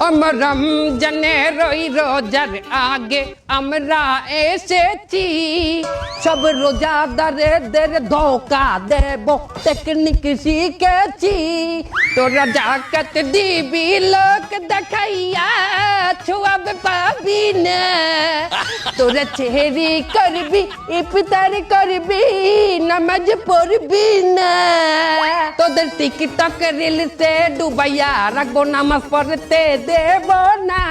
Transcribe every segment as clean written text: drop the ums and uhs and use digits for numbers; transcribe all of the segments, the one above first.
আমার রমজানের ওই রোজার আগে আমরা এসেছি, সব রোজাদারদের ধোকা দেব টেকনিক শিখেছি। তোরা জাকাত দিবি লোক দেখাইয়া ছোয়াব পাবি না, তোরা চেহারি করবি ইফতার করবি নামাজ পড়বি না, তোদের টিকটক রিলসে ডুবাইয়া রাখবো নামাজ পড়তে দেব না।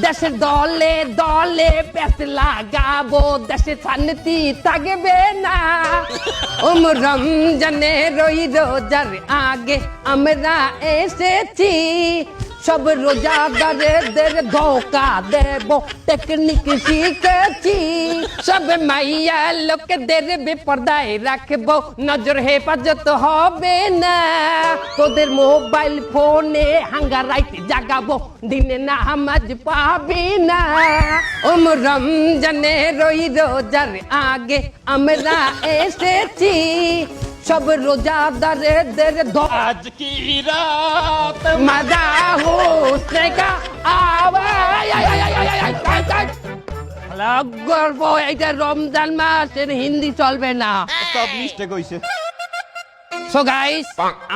দেশের দলে দলে প্যাস লাগাবো, দেশে শান্তি থাকবে না। রমজানের ওই রোজার আগে আমরা এসেছি, সব রোজাদারদের ধোকা দেব টেকনিক শিখেছি। সব মাইয়া লোকদের বেপরদায় রাখবো, নজর হেফাজত হবে না। তোদের মোবাইল ফোনে হাঙ্গা রাইট জাগাবো, দিনে নামাজ পাবি না। রমজানের ওই রোজার আগে আমরা এসেছি, সব রোজাদারদের আজ কি রাত মজা হোসনে কা আওয়াজ। গর্ব, এটা রমজান মাস, এর হিন্দি চলবে না। সব মিস্টেক হইছে। সো গাইস,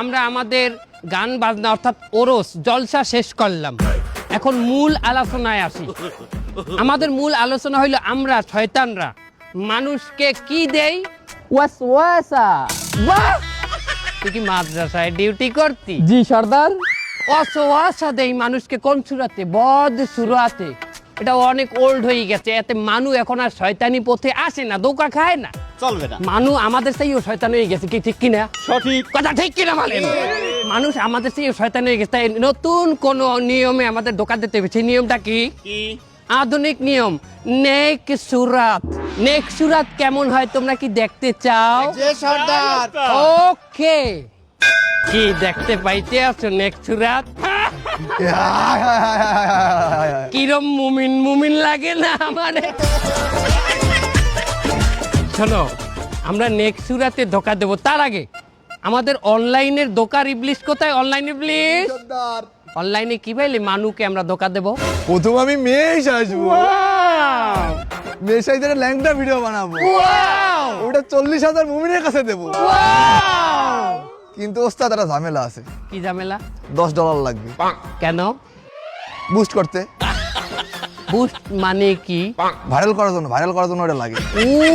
আমরা আমাদের গান বাজনা অর্থাৎ ওরস জলসা শেষ করলাম। এখন মূল আলোচনায় আসি। আমাদের মূল আলোচনা হইলো আমরা শয়তানরা মানুষকে কি দেই? ওয়াসওয়াসা। বাহ, তুই কি মাদ্রাসায় ডিউটি করতি? জি সর্দার। ওয়াসওয়াসা দেই মানুষকে কোন সুরাতে? বদ সুরাতে। এটা অনেক ওল্ড হয়ে গেছে, এতে মানুষ এখন আর শয়তানি পথে আসে না, ধোঁকা খায় না। চলবে না। মানুষ আমাদের চাইও শয়তান হয়ে গেছে, কি ঠিক কিনা? সঠিক কথা ঠিক কিনা বলেন? মানুষ আমাদের চাইও শয়তান হয়ে গেছে, তাই নতুন কোন নিয়মে আমাদের ধোঁকা দিতে হবে। সেই নিয়মটা কি? কি? আধুনিক নিয়ম, নেক সুরাত। নেক সুরাত কেমন হয় তোমরা কি দেখতে চাও? যে সর্দার। ওকে, কি দেখতে পাইতে আছো নেক সুরাত? কিরম মুমিন মুমিন লাগে না আমার? শোনো, আমরা নেক সুরাতে ধোকা দেবো, তার আগে আমাদের অনলাইনের ধোকার ইবলিশ কোথায়? অনলাইন ইবলিশ অনলাইনে কি পাইলে মানুষকে আমরা ধোকা দেবো? প্রথম আমি মেশ আসবো, মেশ আইতে ল্যাংটা ভিডিও বানাবো, ওটা 40,000 মুমিনের কাছে দেবো। কিন্তু ওস্তাদ একটা ঝামেলা আছে। কি ঝামেলা? $10 লাগবে। কেন? বুস্ট করতে। বুস্ট মানে কি? ভাইরাল করার জন্য ওটা লাগে।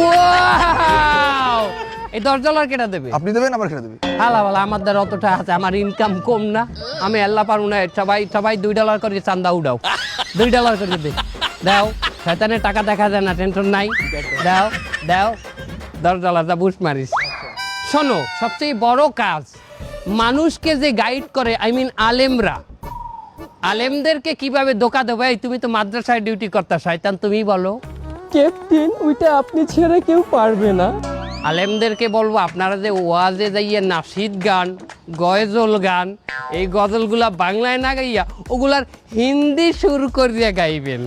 Wow! এই $10 কেটা দেবে? আপনি দেবেন, আবার কেটে দেবে। হালা বালা, আমার দ্বারা অতটা আছে, আমার ইনকাম কম না, আমি আল্লাহ পারবো না। সবাই $2 করে চান্দা উঠাও, $2 করে দে, দাও। শয়তানের টাকা দেখা যায় না, টেনশন নাই, দাও দাও। $10 দা বুস্ট মারিস। শোনো, সবচেয়ে বড় কাজ মানুষকে যে গাইড করে, আই মিন আলেমরা, আলেমদেরকে কিভাবে ধোকা দেবো? এই তুমি তো মাদ্রাসায় ডিউটি করতা, শয়তান তুমি বলো। ক্যাপ্টেন, ওইটা আপনি ছেড়ে কেউ পারবে না। আলেমদেরকে বলবো আপনারা যে ওয়াজে যাইয়ে নাশিদ গান, গজল গান, এই গজলগুলা বাংলায় না গাইয়া ওগুলার হিন্দি সুর করিয়া গাইবেন।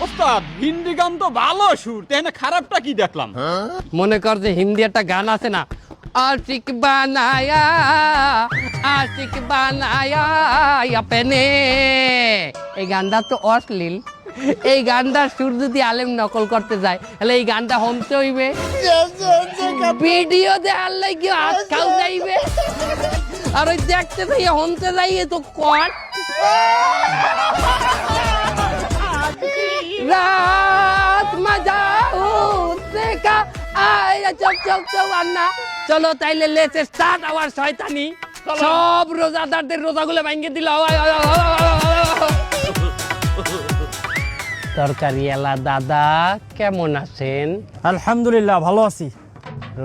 ওস্তাদ, হিন্দি গান তো ভালো সুর, তাই না? খারাপটা কি দেখলাম? মনে কর যে হিন্দি একটা গান আছে না, আশিক বানায়া আপনে, এই গানটা তো অশ্লীল। এই গানটার সুর যদি আলেম নকল করতে যায়, তাহলে এই গানটা হমতে হইবে, ভিডিও দেখার লাগি হাত খাও যাইবে, আর ওই দেখতে যাই হমতে যাইয়ে তো কট রাত মজা উঠতে কা আয়া চক চক চক আন্না। চলো তাইলে লেটস স্টার্ট আওয়ার শয়তানি। সব রোজাদারদের রোজাগুলো ভাঙিয়ে দিল। তরকারি এলা দাদা, কেমন আছেন? আলহামদুলিল্লাহ, ভালো আছি।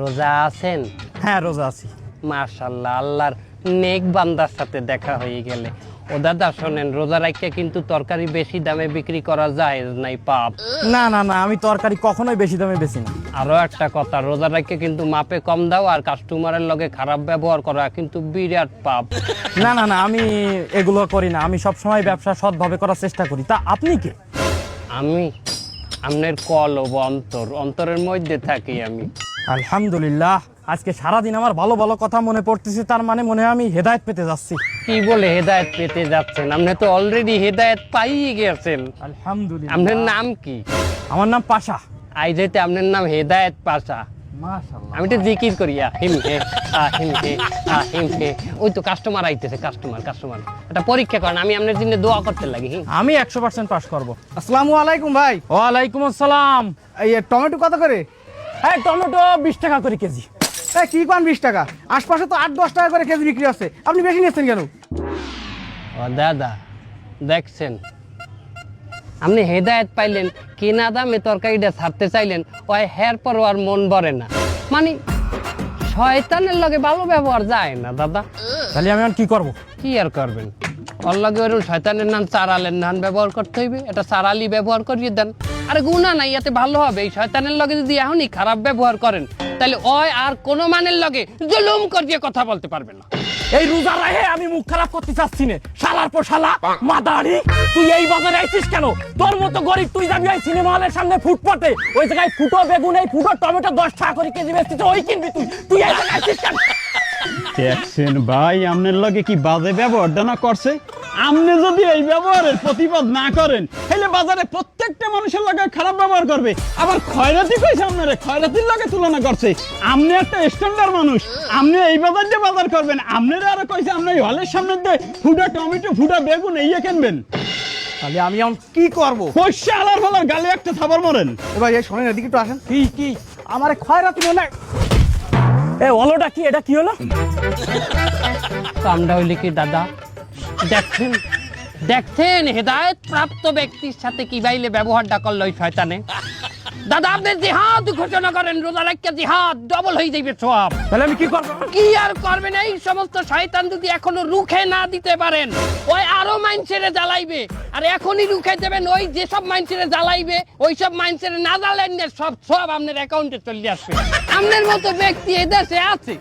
রোজা আছেন? হ্যাঁ, রোজা আছি। মাশাআল্লাহ, আল্লাহর নেক বান্দার সাথে দেখা হয়ে গেলে। ও দাদা শোনেন, রোজা রাখতে কিন্তু তরকারি বেশি দামে বিক্রি করা যায় নাই, পাপ। না না না, আমি তরকারি কখনোই বেশি দামে বেশি না। আরো একটা কথা, রোজা রাখতে কিন্তু মাপে কম দাও, আর কাস্টমারের লগে খারাপ ব্যবহার করা কিন্তু বিরাট পাপ। না না না, আমি এগুলো করি না। আমি সবসময় ব্যবসা সৎভাবে করার চেষ্টা করি। তা আপনি কে? আমি আপনার কলব অন্তরের মধ্যে থাকি আমি। আলহামদুলিল্লাহ, আজকে সারাদিন আমার ভালো ভালো কথা মনে পড়তেছে, তার মানে মনে হয় আমি হেদায়েত পেতে যাচ্ছি। কি বলে হেদায়েত পেতে যাচ্ছেন? আপনি তো অলরেডি হেদায়েত পাইয়ে গেছেন। আলহামদুলিল্লাহ। আপনার নাম কি? আমার নাম পাশা। আই যেতে আপনার নাম হেদায়েত পাশা। মাশাআল্লাহ। আমি তো জিকির করি আহিম হে আহিম হে আহিম হে। ওই তো কাস্টমার আইতেছে, কাস্টমার। এটা পরীক্ষা করেন, আমি আপনার জন্য দোয়া করতে লাগি। আমি 100% পাস করব। আসসালামু আলাইকুম ভাই। ওয়ালাইকুম আসসালাম। এই টমেটো কত করে? হ্যাঁ, টমেটো 20 টাকা করে কেজি। এই কি কোন 20 টাকা? আশপাশে তো 8-10 টাকা করে কেজি বিক্রি হচ্ছে, আপনি বেশি নিচ্ছেন কেন? ও দাদা, দেখছেন আপনি হেদায়েত পাইলেন, কেনা দামে তরকারিটা ছাড়তে চাইলেন, ওই হের পর আর মন ভরে না। মানে শয়তানের লগে ভালো ব্যবহার যায় না দাদা। তাহলে আমি এখন কি করব? কি আর করবেন? ওর লগে ওরকম শয়তানের নাম চারালের নাম ব্যবহার করতে হইবে, এটা চারালি ব্যবহার করিয়ে দেন। আরে গুণা নাই, এতে ভালো হবে। এই শয়তানের লগে যদি এখনই খারাপ ব্যবহার করেন, তাহলে ওই আর কোনো মানের লগে জুলুম করিয়ে কথা বলতে পারবে না। এই রোজা রাহে আমি মুখ খারাপ করতে চাচ্ছি না। শালার পর শালা মাদারি, তুই এই বাজারে আইছিস কেন? তোর মতো গরিব তুই যাবি ওই সিনেমা হলের সামনে ফুটপাতে, ওই জায়গায় ফুটো বেগুন, এই ফুটো টমেটো 10 টাকা করে কেজি বেচতিস, ওই কিনবি তুই। তুই এই জায়গায় আইছিস কেন? দেখছেন ভাই, আপনার লগে কি বাজে ব্যবহারটা না করছে? আপনি যদি এই ব্যবহারের প্রতিবাদ না করেন, তাহলে বাজারে প্রত্যেকটা মানুষের লগে খারাপ ব্যবহার করবে। আবার খয়রাতি কইছে আপনারে, খয়রাতির লগে তুলনা করছে। আপনি একটা স্ট্যান্ডার্ড মানুষ, আপনি এই বাজার দিয়ে বাজার করবেন। আপনারা আরো কইছে আপনি এই হলের সামনে দিয়ে ফুটা টমেটো, ফুটা বেগুন এই কিনবেন। তাহলে আমি এখন কি করব? পয়সা আলার ফলার গালে একটা থাবার মরেন। এ ভাই, এই শোনেন, এদিকে একটু আসেন। কি আমার খয়রাতি মনে হয়। এ হলোটা কি? এটা কি হলো? কামটা হইলে কি দাদা? দেখছেন হেদায়েত প্রাপ্ত ব্যক্তির সাথে কি বাইলে ব্যবহারটা করলো ওই শয়তানে। দাদা, আপনি জিহাদ ঘোষণা করেন, রোজা রাখতে জিহাদ ডবল হয়ে যাবে সব। তাহলে আমি কি করব? কি আর করবেন? এই সমস্ত শয়তান যদি এখনো রুখে না দিতে পারেন, ওই আরো মাইন্ডসেটে জ্বালাইবে। আর এখনই রুখে দেবেন, ওই যেসব মাইন্ডসেটে জ্বালাইবে, ওই সব মাইন্ডসেটে না জ্বালেন না, সব আপনার অ্যাকাউন্টে চলে আসবে। আপনার মতো ব্যক্তি এদেশে আছে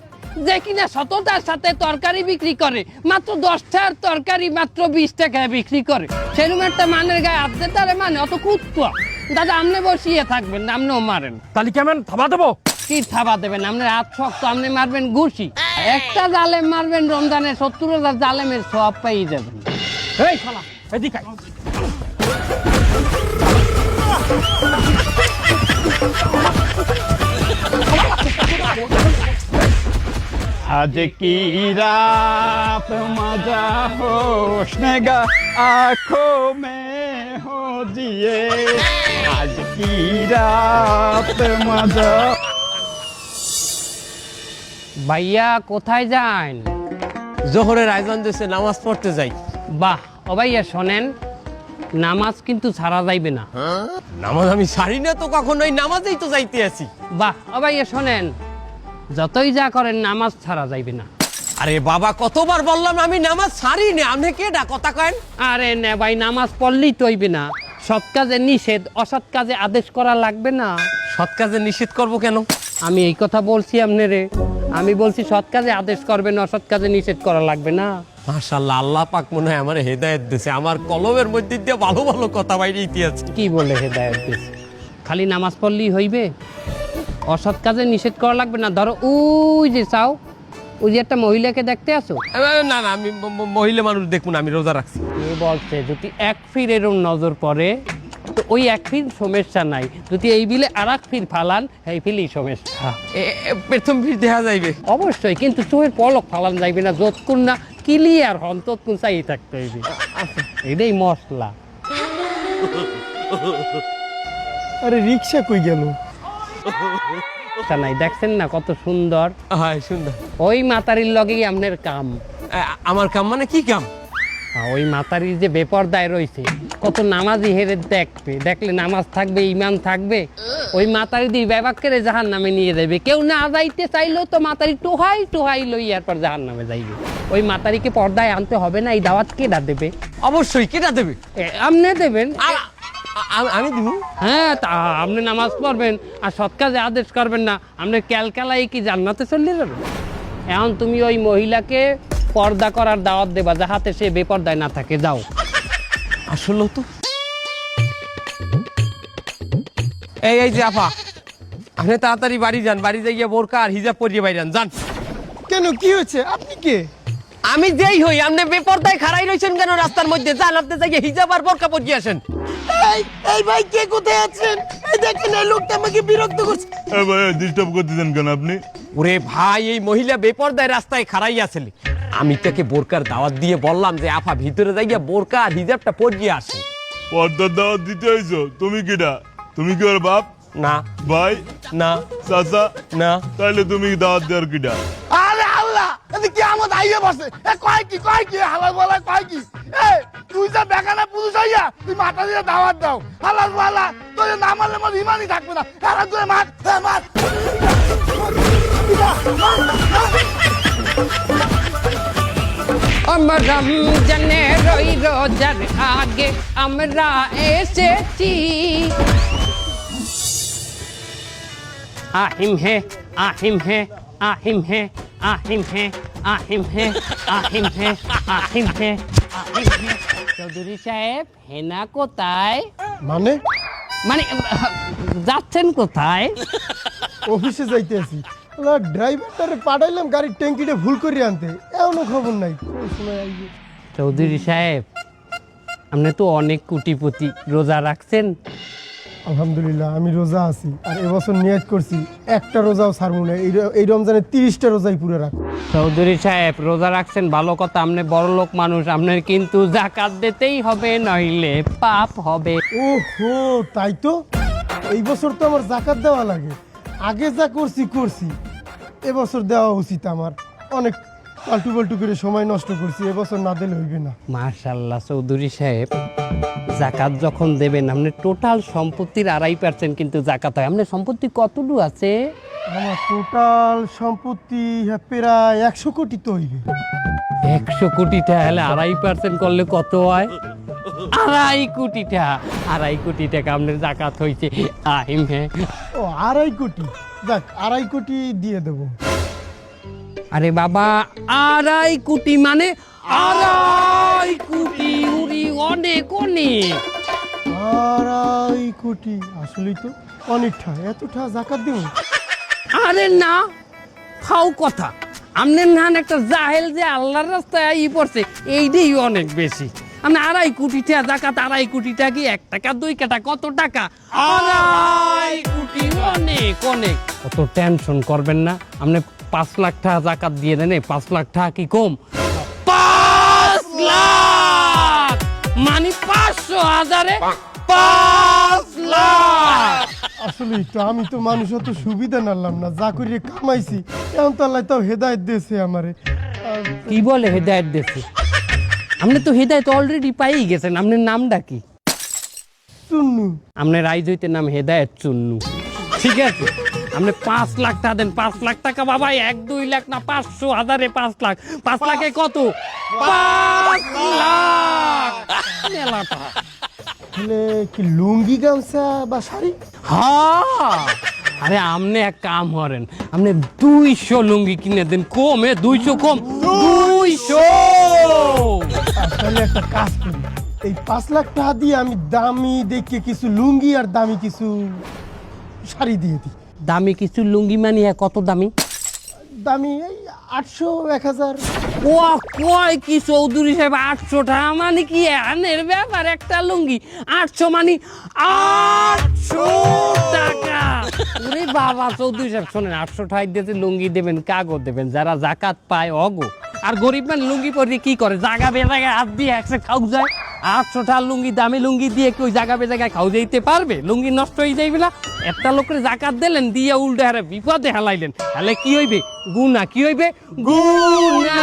যে কিনা সততার সাথে তরকারি বিক্রি করে, মাত্র 10 টাকার তরকারি মাত্র 20 টাকায় বিক্রি করে। সেরকম একটা মানের গায়ে হাত দিতে পারে, মানে অত কুত্তা। দাদা, আপনি বসিয়ে থাকবেন না, আপনিও মারেন। তাহলে কেমন থাবা দেবো? কি থাবা দেবেন? আপনার হাত শক্ত, আপনি মারবেন ঘুষি। একটা জালেম মারবেন রমজানে 70,000 জালেমের সব পেয়ে যাবেন। এই শালা, এদিকে আয়। आज की रात मजा होशनेगा आंखों में हो जिए आज की रात मजा। ভাইয়া কোথায় যান? জোহরের আয়োজন দিয়েছে, নামাজ পড়তে যাই। বাহ, ও ভাইয়া শোনেন, নামাজ কিন্তু ছাড়া যাইবে না। নামাজ আমি ছাড়ি না তো, কখনোই নামাজেই তো যাইতে আছি। বাহ, ও ভাইয়া শোনেন, যতই যা করেন নামাজ ছাড়া যাইবে না। আরে বাবা, কতবার বললাম আমি নামাজ ছাড়ি না, আপনি কেডা কথা কয়েন? আরে না ভাই, নামাজ পড়লেই তো হইবে না। সৎ কাজে নিষেধ, অসৎ কাজে আদেশ করা লাগবে না। সৎ কাজে নিষেধ করব কেন? আমি এই কথা বলছি আপনারে, আমি বলছি সৎ কাজে আদেশ করবেন, অসৎ কাজে নিষেধ করা লাগবে না। মাশাআল্লাহ, আল্লাহ পাক মনে হয় আমার হেদায়েত দিয়েছে। আমার কলমের মধ্যে দিয়ে ভালো ভালো কথা বাইরে আছে। কি বলে হেদায়েত দিয়েছে? খালি নামাজ পড়লেই হইবে? অসৎ কাজে নিষেধ করা লাগবে না। ধরো ওই যে চাও, ওই যে একটা মহিলাকে দেখতে আসো। না না, আমি মহিলা মানুষ দেখুন, আমি রোজা রাখছি। এ বলছে যদি এক ফির এরম নজর পড়ে, তো ওই এক ফির সমস্যা নাই। যদি এই বিলে আর এক ফির ফালান, এই ফিলই সমস্যা। প্রথম ভিড় দেখা যাইবে অবশ্যই, কিন্তু চোখের পলক ফালান যাইবে না, যতক্ষণ না ক্লিয়ার হন ততক্ষণ চাই থাকতে হইবে। এটাই মশলা। আরে রিক্সা কই গেল? তা নাই, দেখছেন না কত সুন্দর? হ্যাঁ, সুন্দর। ওই মাতারির লগেই আপনার কাম। আমার কাম মানে কি কাম? ওই মাতারির যে বেপরদায় রয়েছে, কত নামাজি হেরে দেখবে, দেখলে নামাজ থাকবে, ইমান থাকবে। ওই মাতারি দিয়ে ব্যবাকের জাহান নামে নিয়ে যাবে। কেউ না যাইতে চাইলেও তো মাতারি টোহাই টোহাই লই এরপর জাহান নামে যাইবে। ওই মাতারিকে পর্দায় আনতে হবে না। এই দাওয়াত কেডা দেবে? অবশ্যই, কেটা দেবে? আপনি দেবেন। আমি দিব? হ্যাঁ, তা আপনি নামাজ পড়বেন আর সৎ কাজে আদেশ করবেন না, আপনি ক্যালকালাই কি জান্নাতে চলে যাবে? এখন তুমি ওই মহিলাকে পর্দা করার দাওয়াত দেবা, যাহাতে সে বেপর্দায় না থাকে। যাও। আসলে তো এই যে আপা, আপনি তাড়াতাড়ি বাড়ি যান, বাড়ি যাইয়া বোরকা আর হিজাব পরিয়ে বাইরে যান। কেন, কি হয়েছে? আপনি কে? আমি যেই হই আপনি বেপরদায় খাড়াই রইছেন কেন রাস্তার মধ্যে? যান আপনি যাই হিজাব আর বোরকা পরিয়ে আসেন। এই ভাই কে কোথায় আছেন? এই দেখেন এই লোকটা আমাকে বিরক্ত করছে। ভাই ডিস্টার্ব করতেছেন কেন আপনি? ওরে ভাই, এই মহিলা বেপরদায় রাস্তায় খাড়াই আছিল। আমি তাকে বোরকার দাওয়াত দিয়ে বললাম যে আফা ভিতরে যাইয়া বোরকা আর হিজাবটা পরিয়ে আসে। পর্দার দাওয়াত দিতে হইছো? তুমি কিডা? তুমি কি ওর বাপ, না ভাই, না চাচা? না। তাইলে তুমি দাওয়াত দেওয়ার কিডা? আরে আল্লাহ, এদিকে কি আমার আইয়া বসে? এ কয় কি হালাল বলা কয় কি? এ তুই যা বেগানা পুরুষ হইয়া তুই মাথা দিয়ে দাওয়াত দাও। হালাল বলা তোর না মারলে আমার ইমানই থাকবে না। হালাল তুই মার, মার। আমার রমজানের ওই রোজার আগে আমরা এসেছি। আহিম হে আহিম হে আহিম হে আহিম হে আহিম হে আহিম হে আহিম হে আহিম হে। চৌধুরী সাহেব, হেনা কোথায়? মানে মানে যাচ্ছেন কোথায়? অফিসে যাইতে আছি। ড্রাইভারটারে পাঠাইলাম গাড়ির ট্যাঙ্কিটা ভুল করে আনতে, এমনও খবর নাই কোন সময় আইবে। চৌধুরী সাহেব, আপনি তো অনেক কোটিপতি, রোজা রাখছেন? আলহামদুলিল্লাহ আমি রোজা আছি, আর এবছর নিয়ত করছি একটা রোজাও ছাড়বো না। এই রমজানে 30টা রোজাই পুরো রাখবো। চৌধুরী সাহেব, রোজা রাখছেন ভালো কথা, আপনি বড় লোক মানুষ, আপনার কিন্তু জাকাত দিতেই হবে, নইলে পাপ হবে। ওহো, তাই তো এই বছর তো আমার জাকাত দেওয়া লাগে। আগে যা করছি এবছর দেওয়া উচিত আমার। অনেক পাল্টু পাল্টু করে সময় নষ্ট করছি, এবছর না দিলে হইবে না। মাশাআল্লাহ চৌধুরী সাহেব, জাকাত যখন দেবেন আপনি টোটাল সম্পত্তির 2.5% কিন্তু জাকাত হয়। আপনার সম্পত্তি কতটুকু আছে? আমার টোটাল সম্পত্তি প্রায় 100 কোটি তো হইবে। 100 কোটি টাকা হলে 2.5% করলে কত হয়? 2.5 কোটি টাকা। 2.5 কোটি টাকা আপনার জাকাত হয়েছে। আহিম হে। ও 2.5 কোটি, যাক 2.5 কোটি দিয়ে দেবো। আরে বাবা, 2.5 কোটি মানে 2.5 কোটি, উরি অনেক অনেক। 2.5 কোটি আসলেই তো অনেকটা। এতটা জাকাত দেবো? আরে না, ফাও কথা। আপনার নান একটা জাহেল যে আল্লাহর রাস্তায় পড়ছে, এইটাই অনেক বেশি। আপনি 2.5 কোটি টাকা জাকাত, 2.5 কোটি টাকা কি 1 টাকা 2 টাকা কত টাকা? 2.5 কোটি অনেক অনেক। অত টেনশন করবেন না, আপনি 5 লাখ টাকা জাকাত দিয়ে দেন। 5 লাখ টাকা কি কম? 5 লাখ মানে 500,000-এ 5 লাখ। আসলেই তো আমি তো মানুষ অত সুবিধা নালাম না, যা করে কামাইছি এখন তো আল্লাহ তাও হেদায়েত দিয়েছে আমারে। কি বলে হেদায়েত দিয়েছে? আপনি তো হেদায়েত অলরেডি পাই গেছেন। আপনার নামটা কি? চুন্নু। আপনার রাইজ হইতে নাম হেদায়েত চুন্নু, ঠিক আছে? আপনি 5 লাখ টাকা দেন। 5 লাখ টাকা বাবা, 1-2 লাখ না, 500,000-এ 5 লাখ। 5 লাখে কত? 5 লাখ। মেলা টাকা। তাহলে কি লুঙ্গি গামছা বা শাড়ি? হ্যাঁ, আরে আপনি এক কাম করেন, আপনি 200 লুঙ্গি কিনে দেন। কমে 200 কম 200। তাহলে একটা কাজ করি, এই 5 লাখ টাকা দিয়ে আমি দামি দেখে কিছু লুঙ্গি আর দামি কিছু শাড়ি দিয়ে দিই। দামি কিছু লুঙ্গি মানে কত দামি? দামি এই 800, 1000। ও কয় কি চৌধুরী সাহেব, 800 টাকা মানে কি আনের ব্যাপার? একটা লুঙ্গি 800 মানে 800 টাকা। ওরে বাবা চৌধুরী সাহেব, শোনেন, 800 টাকা দিতে লুঙ্গি দেবেন, কাগজ দেবেন, যারা জাকাত পায় অগো। আর গরিব মানে লুঙ্গি পরে কি করে? জাগা বেজাগায় হাত দিয়ে একসে খাও যায়। 800 টাকা লুঙ্গি, দামি লুঙ্গি দিয়ে কি ওই জাগা বেজাগায় খাও যাইতে পারবে? লুঙ্গি নষ্ট হয়ে যাইবে না? একটা লোকের জাকাত দিলেন, দিয়ে উল্টে হারে বিপদে হেলাইলেন, তাহলে কি হইবে? গুনাহ। কি হইবে? গুনাহ।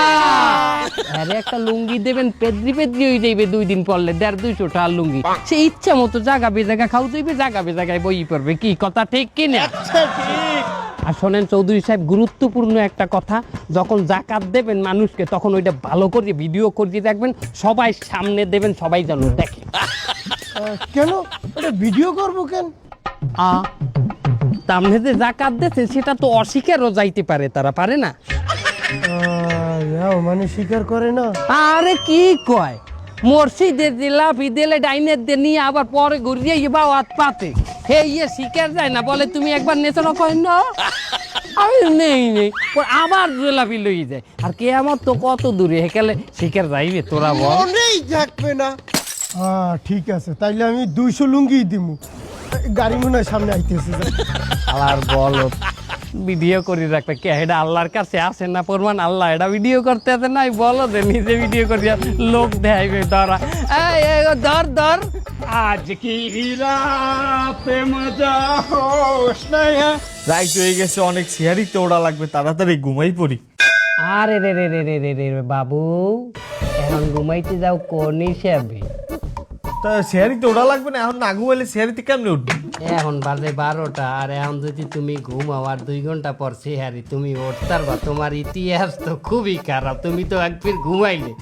আরে একটা লুঙ্গি দেবেন, পেদ্রি হয়ে যাইবে 2 দিন পরলে। 150-200 টাকা লুঙ্গি, সে ইচ্ছা মতো জাগা বেজাগা খাও যাইবে, জাগা বেজাগায় বই পড়বে। কি কথা ঠিক কিনা? আর শোনেন চৌধুরী সাহেব, গুরুত্বপূর্ণ একটা কথা, যখন জাকাত দেবেন মানুষকে, তখন ওইটা ভালো করে ভিডিও করে রাখবেন, সবাই সামনে দেবেন, সবাই যেন দেখে। কেন এটা ভিডিও করবো কেন? সামনে যে জাকাত দিচ্ছে সেটা তো অস্বীকারও যাইতে পারে, তারা পারে না। মানে স্বীকার করে না? আরে কি কয়, মসজিদের জিলাপি দিলে ডাইনের দিয়ে নিয়ে আবার পরে ঘুরিয়ে বাওয়াত পাতে, হে ইয়ে শিকার যায় না, বলে তুমি একবার নেচনো কয় না। আমি নেই পর আবার জেলাপি লই যায় আর কে আমার তো কত দূরে হেকালে শিকার যাইবে তোরা বল মনেই থাকবে না। ঠিক আছে, তাইলে আমি 200 লুঙ্গি দিমু। গাড়ি মনে হয় সামনে আইতেছে। আর বল ভিডিও করি রাখবে কে এটা আল্লাহর কাছে আসে না প্রমাণ আল্লাহ এটা ভিডিও করতে আছে নাই বলো যে নিজে ভিডিও করিয়া লোক দেখাইবে ধরা এই ধর আজ কি রাতে মজা হোশ নাই হ্যাঁ। রাইট হয়ে গেছে, অনেক সিহারি তো ওড়া লাগবে, তাড়াতাড়ি ঘুমাই পড়ি। আরে রে রে রে রে রে রে বাবু এখন ঘুমাইতে যাও কোন হিসাবে তা সিহারি তো ওড়া লাগবে না, এখন না ঘুমাইলে সিহারিতে কেমনে উঠবে? এখন বাজে 12টা আর এখন যদি তুমি ঘুমাও আর 2 ঘন্টা পর সেহারি তুমি উঠতার বা তোমার ইতিহাস তো খুবই খারাপ। তুমি তো একবার ঘুমাইলে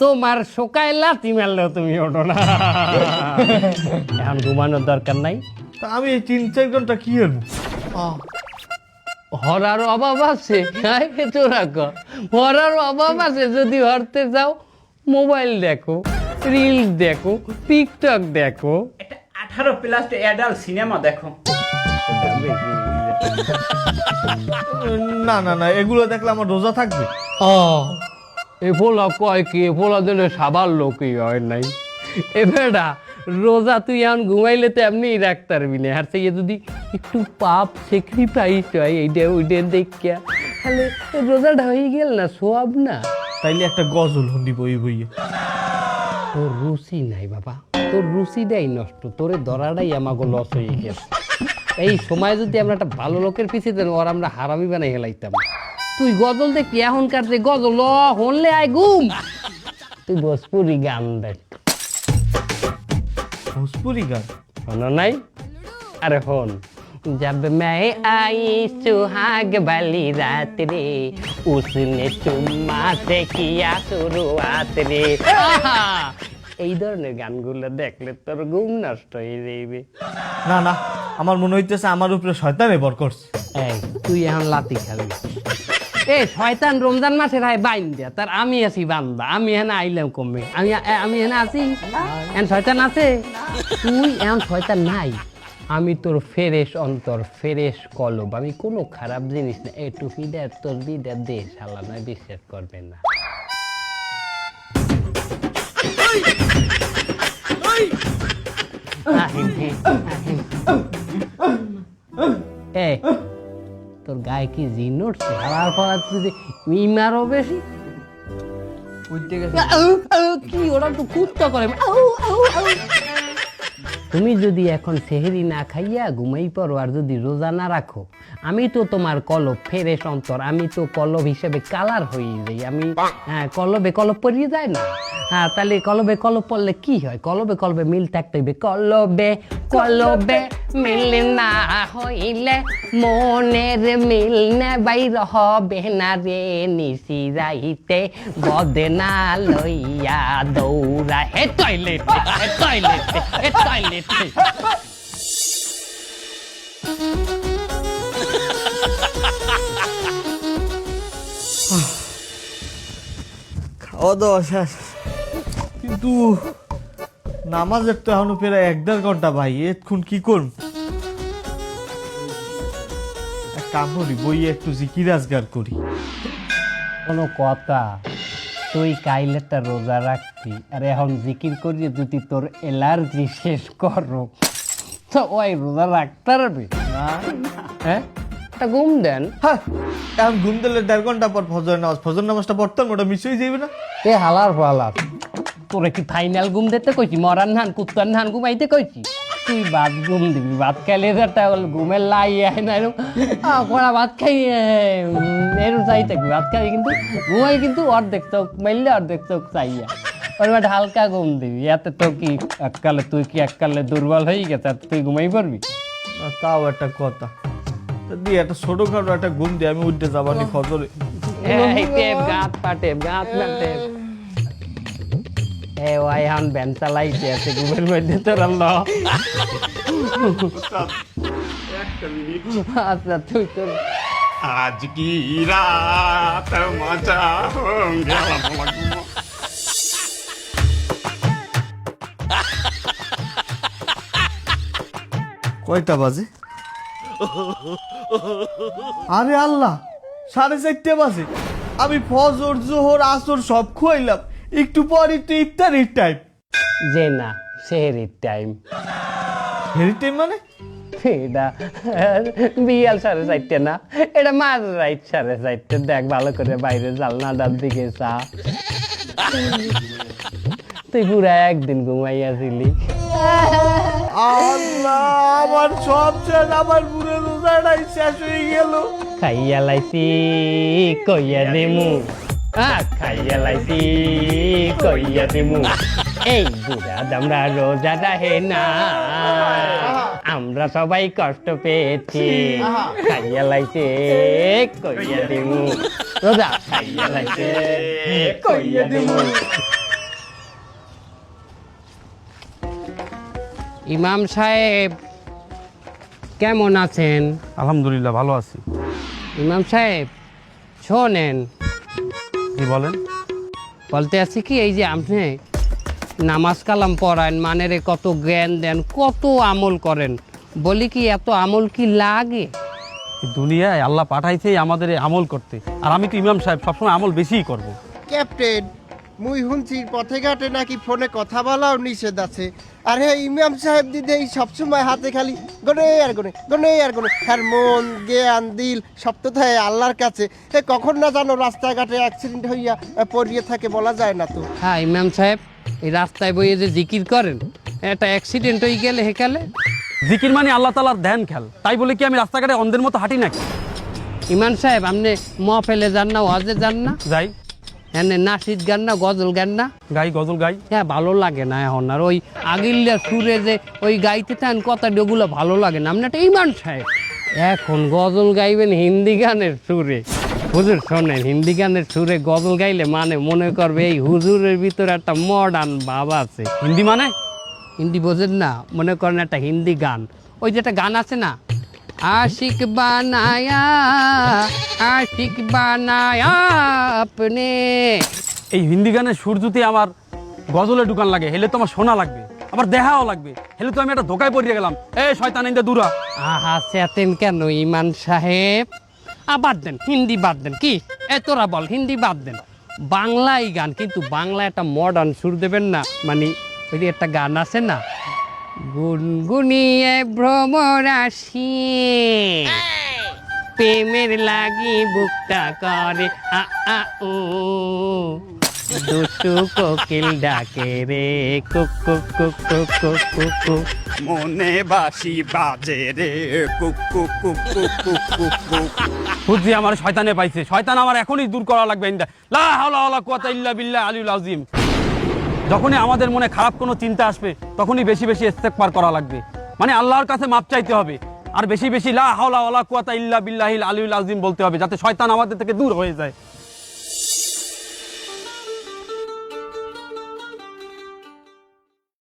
তোমার সকায় লাথি মারলেও তুমি ওঠো না। এখন ঘুমানোর দরকার নাই। তা আমি এই 3-4 ঘন্টা কি হবো? হরার অভাব আছে তোরা হরার অভাব আছে যদি হরতে যাও মোবাইল দেখো রিল দেখো টিকটক দেখো 18+ অ্যাডাল্ট সিনেমা দেখো। না না না, এগুলো দেখলে আমার রোজা থাকবে। এ ফোলা কয় কি ফোলা দিলে সাবার লোকই হয় নাই এ বেটা রোজা তুই এখন ঘুমাইলে তো এমনি রাখতে পারবি না আর থেকে যদি একটু পাপ স্যাক্রিফাইস হয় এইটা ওইটা দেখিয়া তাহলে রোজাটা হয়ে গেল না সোয়াব না। তাইলে একটা গজল হুন্দি বই বইয়ে। তোর রুচি নাই বাবা, তোর রুচিটাই নষ্ট, তোরে ধরাটাই আমাকে লস হয়ে গেছে। এই সময় যদি আমরা একটা ভালো লোকের পিছিয়ে দেন ওর আমরা হারামি বানাই হেলাইতাম। তুই গজল দেখি এখনকার যে গজল হনলে আয় ঘুম, তুই ভোজপুরি গান দেখ। ভোজপুরি গান শোনো নাই? अरे होन जब मैं आई सुहाग वाली रात रे उसने चुम्मा से किया शुरुआत रे। এই ধরনের গানগুলো দেখলে তোর ঘুম নষ্ট হয়ে যাইবে। না না, আমার মনে হইতেছে আমার উপরে শয়তানে ভর করছে। এই তুই এখন লাতি খাবি। এ শয়তান রমজান মাসে রায় বাইন দিয়া তার আমি আছি বান্দা, আমি এখানে আইলাম কমে, আমি এখানে আছি এখন শয়তান আছে, তুই এখন শয়তান নাই। আমি তোর ফেরেশ অন্তর ফেরেশ কলব, আমি কোনো খারাপ জিনিস না। এ টুপিটা তোর বিটা দে শালা না বিশ্বাস করবে না। এ তোর গায়ে কি জিন উঠছে? হারার পর যদি মিমারও বেশি কি ওরা তো কুত্তা করে। তুমি যদি এখন সেহেরি না খাইয়া ঘুমাই পড়ো আর যদি রোজা না রাখো, আমি তো তোমার কলব ফেরেশ অন্তর, আমি তো কলব হিসেবে কালার হয়ে যাই। আমি কলবে কলব পরিয়ে যায় না? হ্যাঁ, তাহলে কলবে কলব পড়লে কি হয়? কলবে কলবে মিল থাকতে হইবে। কলবে কলবে মিল না হইলে মনের মিল নে বাইর হবে না রে। নিশি যাইতে বদনা লইয়া দৌড়া হে টয়লেটে হে টয়লেটে হে টয়লেটে। খাওয়া দাওয়া শেষ, কিন্তু নামাজের তো এখনো প্রায় 1-1.5 ঘন্টা ভাই। এতক্ষণ কি করব? এক কাম করি, বইয়ে একটু জিকির আজগার করি। কোনো কথা? তুই কাইলেটা রোজা রাখছি আর এখন জিকির করিয়ে যদি তোর এলার্জি শেষ করো তো ওই রোজা রাখতে পারবে? হ্যাঁ, একটা ঘুম দেন। হ্যাঁ, এখন ঘুম দিলে 1.5 ঘন্টা পর ফজর নামাজ, ফজর নামাজটা পড়তাম, ওটা মিস হয়ে যাবে না? এ হালার ফালার, তোরে কি ফাইনাল ঘুম দিতে কইছি? মরার নান কুত্তার নান ঘুমাইতে কইছি? তুই ভাত ঘুম দিবি, ভাত খাইলে একটা ঘুমের লাই আয় না এরকম কড়া ভাত খাই এরকম চাই থাকবি। ভাত খাবি কিন্তু ঘুমাই কিন্তু অর্ধেক চোখ মাইলে অর্ধেক চোখ চাইয়া ওর একটা হালকা ঘুম দিবি। এতে তো কি এককালে তুই কি এককালে দুর্বল হয়ে গেছে আর তুই ঘুমাই পারবি? তাও একটা কথা, দিয়ে একটা ছোটখাটো একটা ঘুম দিয়ে আমি উঠতে যাবানি ফজরে। গাত পাটে গাত পাটে এ ওই এখন ভ্যান চালাইছে আছে ঘুমের মধ্যে তোর আচ্ছা তুই তোর আজ কি রাত মজা হোঙ্গে। কয়টা বাজে? আরে আল্লাহ, 4:30 বাজে। আমি ফজর জোহর আসর সব খুয়াইলাম, একটু পর একটু ইফতারির টাইম। যে না, সেহেরির টাইম। হেরি টাইম মানে? এটা বিয়াল 4:30 না, এটা মাঝ রাইট 4:30। দেখ ভালো করে বাইরে জালনাটার দিকে চা। তুই পুরা একদিন ঘুমাইয়াছিলি। আল্লাহ, আমার সব শেষ, আমার পুরো রোজাটাই শেষ হয়ে গেল। খাইয়া লাইছি কইয়া দেমু, খাইয়া লাইছি কইয়া দেমু। এই বুড়া দামরা রোজাটা হে না, আমরা সবাই কষ্ট পেয়েছি। খাইয়া লাইছে কইয়া দেমু, রোজা খাইয়া লাইছে কইয়া দেমু। ইমাম সাহেব কেমন আছেন? আলহামদুলিল্লাহ ভালো আছি। ইমাম সাহেব শোনেন, কি বলেন? বলতে আছি কি, এই যে আপনি নামাজ কালাম পড়ান, মানেরে কত জ্ঞান দেন, কত আমল করেন, বলি কি এত আমল কি লাগে? দুনিয়ায় আল্লাহ পাঠাইছে আমাদের এই আমল করতে, আর আমি তো ইমাম সাহেব, সবসময় আমল বেশিই করব। ক্যাপ্টেন, মুই শুনছি পথে ঘাটে নাকি ফোনে কথা বলাও নিষেধ আছে। আর হে ইমাম সাহেব দিদি এই সবসময় হাতে খালি গনে আর গনে, গনে আর গনে। আর মন জ্ঞান দিল সব তো থাকে আল্লাহর কাছে। হে কখন না জানো রাস্তাঘাটে অ্যাক্সিডেন্ট হইয়া পড়িয়ে থাকে, বলা যায় না তো। হ্যাঁ ইমাম সাহেব, এই রাস্তায় বইয়ে যে জিকির করেন, একটা অ্যাক্সিডেন্ট হয়ে গেলে হেকালে। জিকির মানে আল্লাহ তাআলার ধ্যান খেল, তাই বলে কি আমি রাস্তাঘাটে অন্ধের মতো হাঁটি নাকি? ইমাম সাহেব, আপনি মহফেলে যান না, ওয়াজে যান না? যাই। এনে নাসিদ গান না, গজল গান না? গাই, গজল গাই। হ্যাঁ, ভালো লাগে না এখন আর ওই আগিল্লা সুরে যে ওই গাইতে থাকেন কথা, ওগুলো ভালো লাগে না। আপনি একটা ইমাম সাহেব, এখন গজল গাইবেন হিন্দি গানের সুরে। হুজুর শোনেন, হিন্দি গানের সুরে গজল গাইলে মানে মনে করবে এই হুজুরের ভিতরে একটা মডার্ন ভাব আছে। হিন্দি মানে? হিন্দি বোঝেন না? মনে করেন একটা হিন্দি গান, ওই যে একটা গান আছে না, আশিক বানায়া, আশিক বানায়া আপনে। এই হিন্দি গানের সুর যদি আমার গজলে ঢুকান লাগে, হেলে তো আমার শোনা লাগবে, আবার দেখাও লাগবে, হেলে তো আমি একটা ধোকায় পড়িয়ে গেলাম। এই শয়তান ইন্দা দূরা। আহা, চেতেন কেন ইমান সাহেব? বাদ দেন, হিন্দি বাদ দেন। কি তোরা বল, হিন্দি বাদ দেন, বাংলাই গান, কিন্তু বাংলা একটা মডার্ন সুর দেবেন না। মানে ওই যে একটা গান আছে না, গুনগুনিয়ে ভ্রমরাশি, প্রেমের লাগি বুকটা করে আ আ উ, দুষ্টু কোকিল ডাকে রে cook cook cook cook cook cook cook. মনে বাসি বাজে রে cook cook cook cook cook cook cook. বুঝছি আমার শয়তানে পাইছে, শয়তান আমার এখনই দূর করা লাগবে। ইন্দা লা হাওলা ওয়ালা কুওয়াতা ইল্লা বিল্লাহ আলিউল আযীম। যখনই আমাদের মনে খারাপ কোনো চিন্তা আসবে, তখনই বেশি বেশি ইস্তেগফার করা লাগবে, মানে আল্লাহর কাছে মাপ চাইতে হবে, আর বেশি বেশি লা হাওলা ওয়ালা কুওয়াতা ইল্লা বিল্লাহিল আলিউল আযীম বলতে হবে, যাতে শয়তান আমাদের থেকে দূর হয়ে যায়।